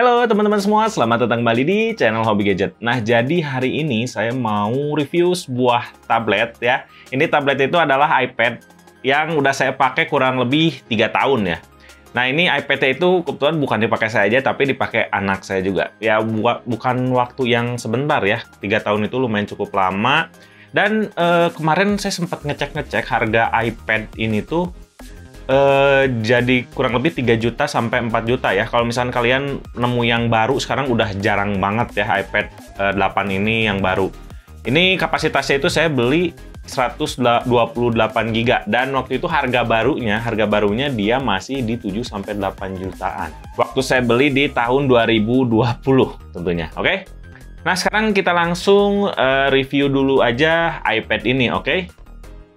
Halo teman-teman semua, selamat datang kembali di channel Hobi Gadget. Nah, jadi hari ini saya mau review sebuah tablet ya. Ini tablet itu adalah iPad yang udah saya pakai kurang lebih 3 tahun ya. Nah, ini iPad itu kebetulan bukan dipakai saya aja, tapi dipakai anak saya juga. Ya, bukan waktu yang sebentar ya. 3 tahun itu lumayan cukup lama. Dan kemarin saya sempat ngecek-ngecek harga iPad ini tuh jadi kurang lebih 3 juta sampai 4 juta ya. Kalau misalnya kalian nemu yang baru, sekarang udah jarang banget ya iPad 8 ini yang baru. Ini kapasitasnya itu saya beli 128 GB dan waktu itu harga barunya dia masih di 7 sampai 8 jutaan. Waktu saya beli di tahun 2020 tentunya, oke? Nah, sekarang kita langsung review dulu aja iPad ini, oke?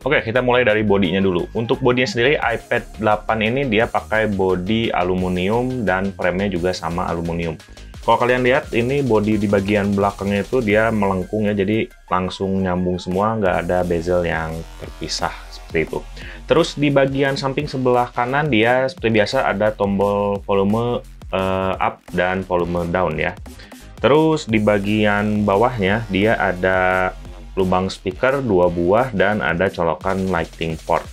Oke, kita mulai dari bodinya dulu. Untuk bodinya sendiri, iPad 8 ini dia pakai bodi aluminium dan frame-nya juga sama aluminium. Kalau kalian lihat, ini bodi di bagian belakangnya itu dia melengkung ya, jadi langsung nyambung semua, nggak ada bezel yang terpisah seperti itu. Terus di bagian samping sebelah kanan dia seperti biasa ada tombol volume up dan volume down ya. Terus di bagian bawahnya dia ada lubang speaker 2 buah dan ada colokan lighting port.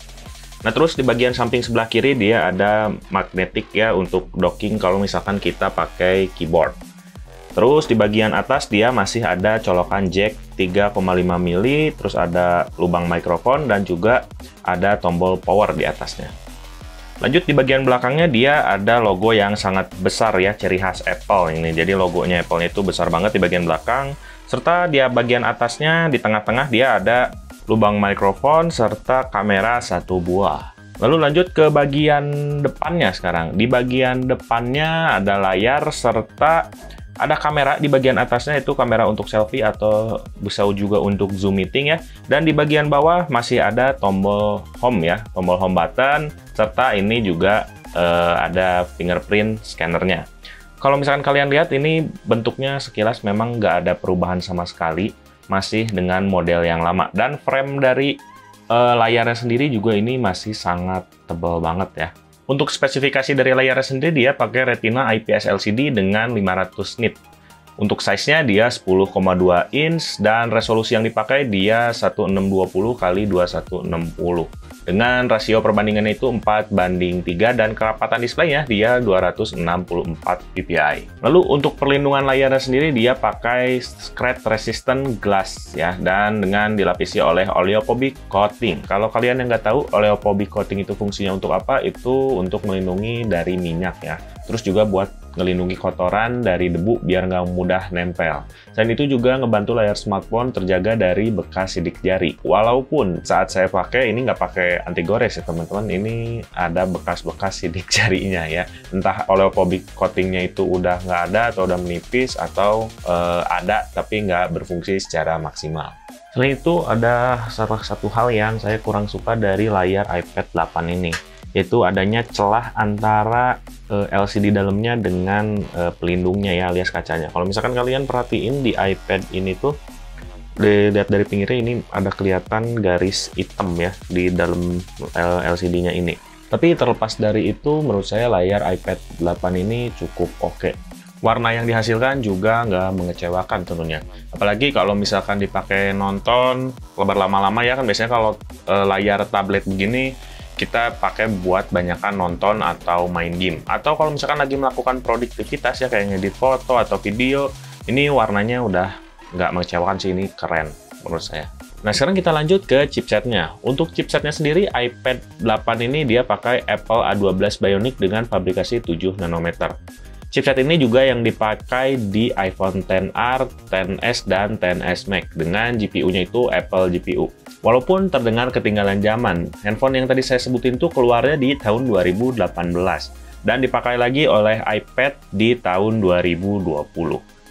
Nah, terus di bagian samping sebelah kiri dia ada magnetik ya untuk docking kalau misalkan kita pakai keyboard. Terus di bagian atas dia masih ada colokan jack 3,5 mili, terus ada lubang mikrofon dan juga ada tombol power di atasnya. Lanjut di bagian belakangnya dia ada logo yang sangat besar ya, ciri khas Apple ini. Jadi logonya Apple itu besar banget di bagian belakang. Serta di bagian atasnya, di tengah-tengah dia ada lubang mikrofon serta kamera 1 buah. Lalu lanjut ke bagian depannya sekarang. Di bagian depannya ada layar serta ada kamera di bagian atasnya, itu kamera untuk selfie atau bisa juga untuk Zoom meeting ya. Dan di bagian bawah masih ada tombol home ya, tombol home button, serta ini juga ada fingerprint scannernya. Kalau misalkan kalian lihat ini bentuknya sekilas memang nggak ada perubahan sama sekali, masih dengan model yang lama. Dan frame dari layarnya sendiri juga ini masih sangat tebal banget ya. Untuk spesifikasi dari layarnya sendiri dia pakai Retina IPS LCD dengan 500 nit. Untuk size-nya dia 10,2 inch dan resolusi yang dipakai dia 1620 x 2160. Dengan rasio perbandingannya itu 4:3 dan kerapatan displaynya dia 264 ppi. Lalu untuk perlindungan layarnya sendiri dia pakai scratch resistant glass ya, dan dengan dilapisi oleh oleophobic coating. Kalau kalian yang nggak tahu oleophobic coating itu fungsinya untuk apa, itu untuk melindungi dari minyak ya. Terus juga buat ngelindungi kotoran dari debu biar nggak mudah nempel. Selain itu juga ngebantu layar smartphone terjaga dari bekas sidik jari. Walaupun saat saya pakai ini nggak pakai anti gores ya teman-teman, ini ada bekas-bekas sidik jarinya ya. Entah oleophobic coatingnya itu udah nggak ada atau udah menipis atau ada tapi nggak berfungsi secara maksimal. Selain itu ada salah satu hal yang saya kurang suka dari layar iPad 8 ini, yaitu adanya celah antara LCD dalamnya dengan pelindungnya ya, alias kacanya. Kalau misalkan kalian perhatiin di iPad ini tuh, dilihat dari pinggirnya ini ada kelihatan garis hitam ya di dalam LCD-nya ini. Tapi terlepas dari itu, menurut saya layar iPad 8 ini cukup oke. Warna yang dihasilkan juga nggak mengecewakan tentunya. Apalagi kalau misalkan dipakai nonton lebar lama-lama ya, kan biasanya kalau layar tablet begini kita pakai buat banyakan nonton atau main game. Atau kalau misalkan lagi melakukan produktivitas ya, kayak ngedit foto atau video, ini warnanya udah nggak mengecewakan sih, ini keren menurut saya. Nah, sekarang kita lanjut ke chipsetnya. Untuk chipsetnya sendiri, iPad 8 ini dia pakai Apple A12 Bionic dengan fabrikasi 7 nanometer. Chipset ini juga yang dipakai di iPhone XR, XS, dan XS Max dengan GPU-nya itu Apple GPU. Walaupun terdengar ketinggalan zaman, handphone yang tadi saya sebutin tuh keluarnya di tahun 2018 dan dipakai lagi oleh iPad di tahun 2020.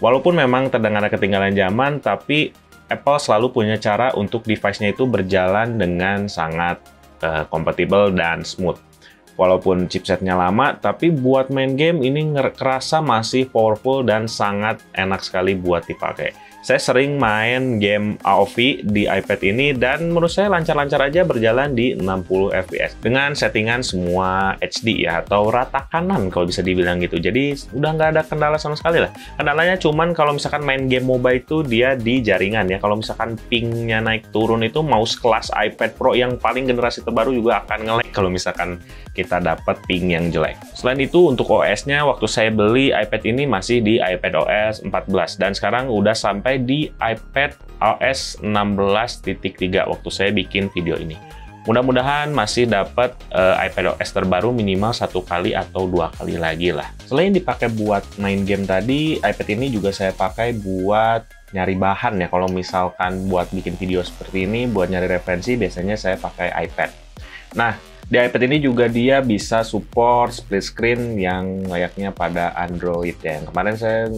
Walaupun memang terdengar ketinggalan zaman, tapi Apple selalu punya cara untuk device-nya itu berjalan dengan sangat kompatibel dan smooth. Walaupun chipsetnya lama, tapi buat main game ini kerasa masih powerful dan sangat enak sekali buat dipakai. Saya sering main game AOV di iPad ini dan menurut saya lancar-lancar aja berjalan di 60 fps dengan settingan semua HD ya, atau rata kanan kalau bisa dibilang gitu. Jadi udah nggak ada kendala sama sekali lah. Kendalanya cuman kalau misalkan main game MOBA itu dia di jaringan ya. Kalau misalkan pingnya naik turun itu mouse kelas iPad Pro yang paling generasi terbaru juga akan nge-lag kalau misalkan kita dapat ping yang jelek. Selain itu untuk OS-nya waktu saya beli iPad ini masih di iPadOS 14 dan sekarang udah sampai di iPadOS 16.3 waktu saya bikin video ini. Mudah-mudahan masih dapat iPadOS terbaru minimal 1 kali atau 2 kali lagi lah. Selain dipakai buat main game tadi, iPad ini juga saya pakai buat nyari bahan ya. Kalau misalkan buat bikin video seperti ini, buat nyari referensi, biasanya saya pakai iPad. Nah, di iPad ini juga dia bisa support split screen yang layaknya pada Android ya. Yang kemarin saya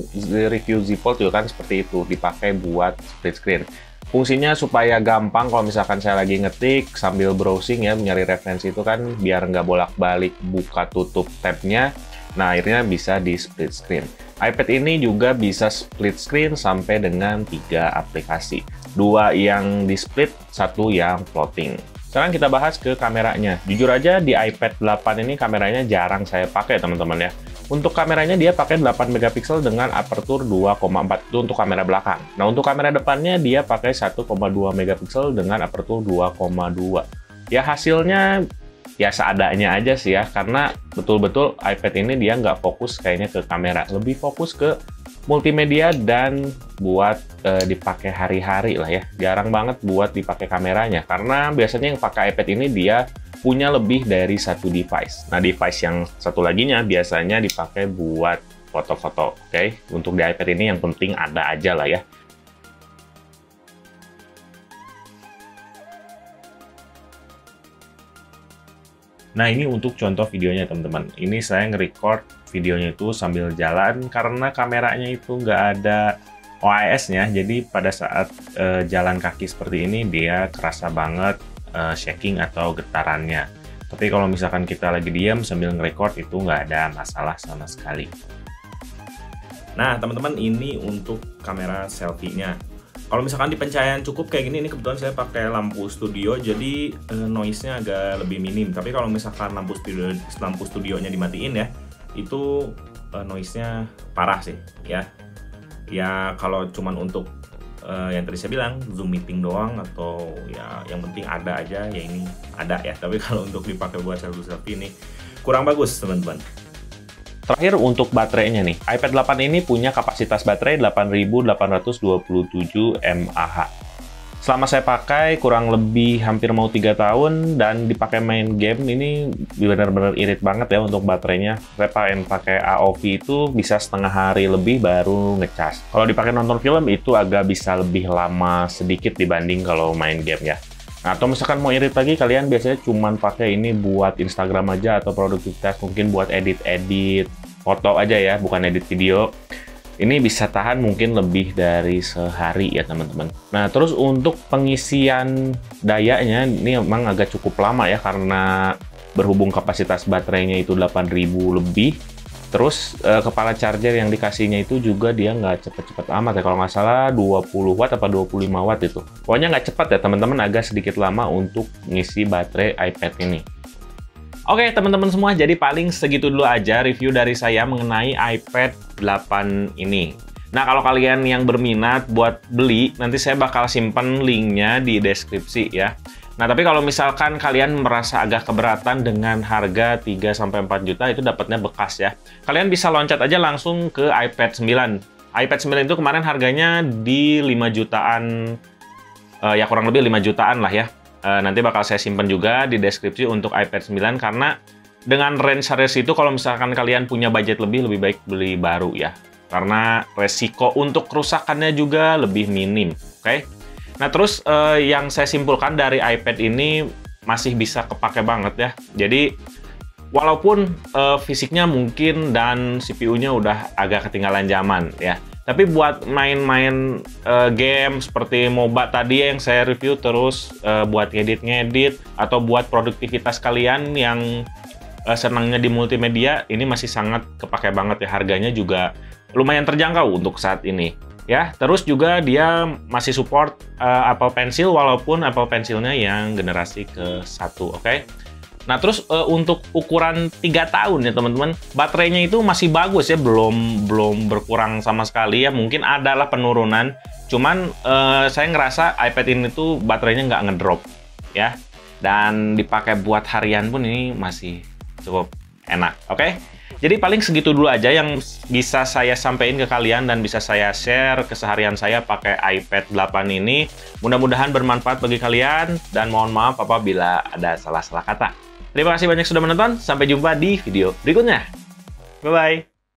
review Z Fold juga kan seperti itu, dipakai buat split screen. Fungsinya supaya gampang kalau misalkan saya lagi ngetik sambil browsing ya, mencari referensi itu kan biar nggak bolak-balik buka tutup tabnya. Nah, akhirnya bisa di split screen. iPad ini juga bisa split screen sampai dengan 3 aplikasi. 2 yang di split, 1 yang floating. Sekarang kita bahas ke kameranya. Jujur aja di iPad 8 ini kameranya jarang saya pakai teman-teman ya. Untuk kameranya dia pakai 8 megapiksel dengan aperture 2,4 itu untuk kamera belakang. Nah untuk kamera depannya dia pakai 1,2 megapiksel dengan aperture 2,2. Ya hasilnya ya seadanya aja sih ya, karena betul-betul iPad ini dia nggak fokus kayaknya ke kamera, lebih fokus ke multimedia dan buat dipakai hari-hari lah ya. Jarang banget buat dipakai kameranya, karena biasanya yang pakai iPad ini dia punya lebih dari 1 device. Nah, device yang satu laginya biasanya dipakai buat foto-foto, oke? Untuk di iPad ini yang penting ada aja lah ya. Nah, ini untuk contoh videonya teman-teman. Ini saya nge-record videonya itu sambil jalan karena kameranya itu nggak ada OIS-nya. Jadi pada saat jalan kaki seperti ini dia kerasa banget shaking atau getarannya. Tapi kalau misalkan kita lagi diam sambil nge-record itu nggak ada masalah sama sekali. Nah, teman-teman, ini untuk kamera selfie-nya. Kalau misalkan di pencahayaan cukup kayak gini, ini kebetulan saya pakai lampu studio, jadi noise-nya agak lebih minim. Tapi kalau misalkan lampu studionya dimatiin ya, itu noise-nya parah sih ya. Ya kalau cuman untuk yang tadi saya bilang Zoom meeting doang atau ya yang penting ada aja, ya ini ada ya. Tapi kalau untuk dipakai buat selfie ini kurang bagus teman-teman. Terakhir untuk baterainya nih, iPad 8 ini punya kapasitas baterai 8827 mAh. Selama saya pakai kurang lebih hampir mau 3 tahun dan dipakai main game ini benar-benar irit banget ya untuk baterainya. Saya pakai AOV itu bisa setengah hari lebih baru ngecas. Kalau dipakai nonton film itu agak bisa lebih lama sedikit dibanding kalau main game ya. Nah, atau misalkan mau irit lagi, kalian biasanya cuman pakai ini buat Instagram aja atau produktivitas, mungkin buat edit-edit foto aja ya, bukan edit video. Ini bisa tahan mungkin lebih dari sehari ya teman-teman. Nah, terus untuk pengisian dayanya ini memang agak cukup lama ya, karena berhubung kapasitas baterainya itu 8000 lebih. Terus kepala charger yang dikasihnya itu juga dia nggak cepet-cepet amat ya, kalau nggak salah 20 watt atau 25 watt itu. Pokoknya nggak cepat ya teman-teman, agak sedikit lama untuk ngisi baterai iPad ini. Oke teman-teman semua, jadi paling segitu dulu aja review dari saya mengenai iPad 8 ini. Nah kalau kalian yang berminat buat beli, nanti saya bakal simpen linknya di deskripsi ya. Nah, tapi kalau misalkan kalian merasa agak keberatan dengan harga 3-4 juta, itu dapatnya bekas ya. Kalian bisa loncat aja langsung ke iPad 9. iPad 9 itu kemarin harganya di 5 jutaan, ya kurang lebih 5 jutaan lah ya. Nanti bakal saya simpan juga di deskripsi untuk iPad 9, karena dengan range harga itu kalau misalkan kalian punya budget lebih baik beli baru ya. Karena resiko untuk kerusakannya juga lebih minim, oke? Nah, terus yang saya simpulkan dari iPad ini masih bisa kepake banget ya. Jadi, walaupun fisiknya mungkin dan CPU-nya udah agak ketinggalan zaman ya. Tapi buat main-main game seperti MOBA tadi yang saya review, terus buat ngedit-ngedit, atau buat produktivitas kalian yang senangnya di multimedia, ini masih sangat kepake banget ya. Harganya juga lumayan terjangkau untuk saat ini. Ya, terus juga dia masih support Apple Pencil walaupun Apple Pencilnya yang generasi ke-1, oke? Nah, terus untuk ukuran 3 tahun ya teman-teman, baterainya itu masih bagus ya, belum berkurang sama sekali ya. Mungkin adalah penurunan, cuman saya ngerasa iPad ini tuh baterainya nggak ngedrop ya. Dan dipakai buat harian pun ini masih cukup enak, oke? Jadi paling segitu dulu aja yang bisa saya sampaikan ke kalian dan bisa saya share keseharian saya pakai iPad 8 ini. Mudah-mudahan bermanfaat bagi kalian dan mohon maaf apabila ada salah-salah kata. Terima kasih banyak sudah menonton, sampai jumpa di video berikutnya. Bye-bye.